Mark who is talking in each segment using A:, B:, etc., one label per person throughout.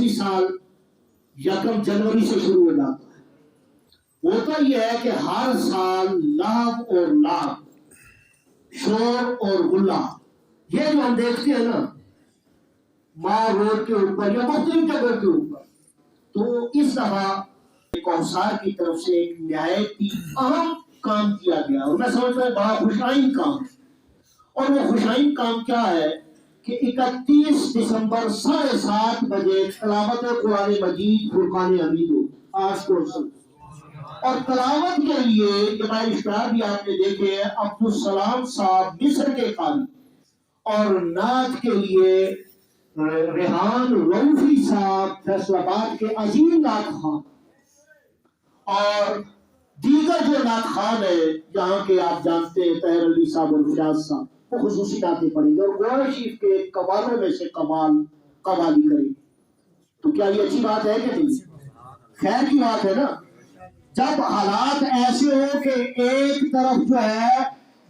A: اسلامی سال 1 جنوری سے شروع ہو جاتا ہے۔ ہوتا یہ ہے کہ ہر سال لہو اور لعب، شور اور غلہ، یہ جو ہم دیکھتے ہیں نا ماں روڈ کے اوپر یا مختلف جگہ کے اوپر، تو اس دفعہ کوثر کی طرف سے ایک نہایت ہی اہم کام کیا گیا اور میں سمجھتا ہوں بڑا خوشائن کام ہے۔ اور وہ خوشائن کام کیا ہے کہ 31 دسمبر 7:30 بجے تلاوت قرآن مجید فرقان حمید ہو آج کو سن، اور تلاوت کے لیے جماعت اشتہار بھی آپ نے دیکھے ہیں، عبدالسلام صاحب مصر کے قاری، اور نعت کے لیے ریحان روفی صاحب فیصل آباد کے عظیم نعت خواں، اور دیگر جو نعت خان ہے جہاں کے آپ جانتے ہیں طاہر علی صاحب اور حجاز صاحب، وہ خصوصی نعتیں پڑھیں گے اور قرآن شریف کے کمالوں میں سے قوالی کریں گے۔ تو کیا یہ اچھی بات ہے کہ نہیں؟ خیر کی بات ہے نا۔ جب حالات ایسے ہو کہ ایک طرف جو ہے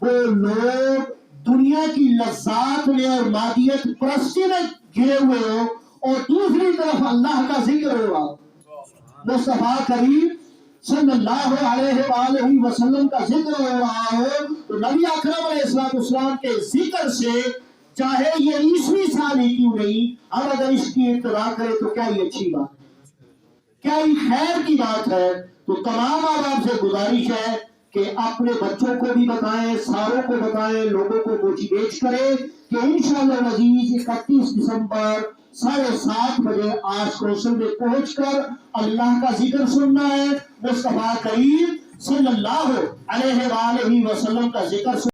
A: وہ لوگ دنیا کی لذات میں اور مادیت پرستی میں گرے ہوئے ہوں اور دوسری طرف اللہ کا ذکر ہو رہا، مصطفیٰ کریم صلی اللہ علیہ وآلہ وسلم کا ذکر ہو رہا ہو، تو نبی اکرم علیہ السلام کے ذکر سے چاہے یہ 20ویں سال ہی کیوں نہیں، ہم اگر اس کی ابتدا کریں تو کیا یہ اچھی بات ہے، کیا یہ خیر کی بات ہے؟ تو تمام عوام سے گزارش ہے کہ اپنے بچوں کو بھی بتائیں، ساروں کو بتائیں، لوگوں کو موٹیویٹ کریں کہ انشاءاللہ العزیز 31 دسمبر 7:30 بجے آج کوثر میں پہنچ کر اللہ کا ذکر سننا ہے، مصطفیٰ کریم صلی اللہ علیہ وآلہ وسلم کا ذکر سننا ہے۔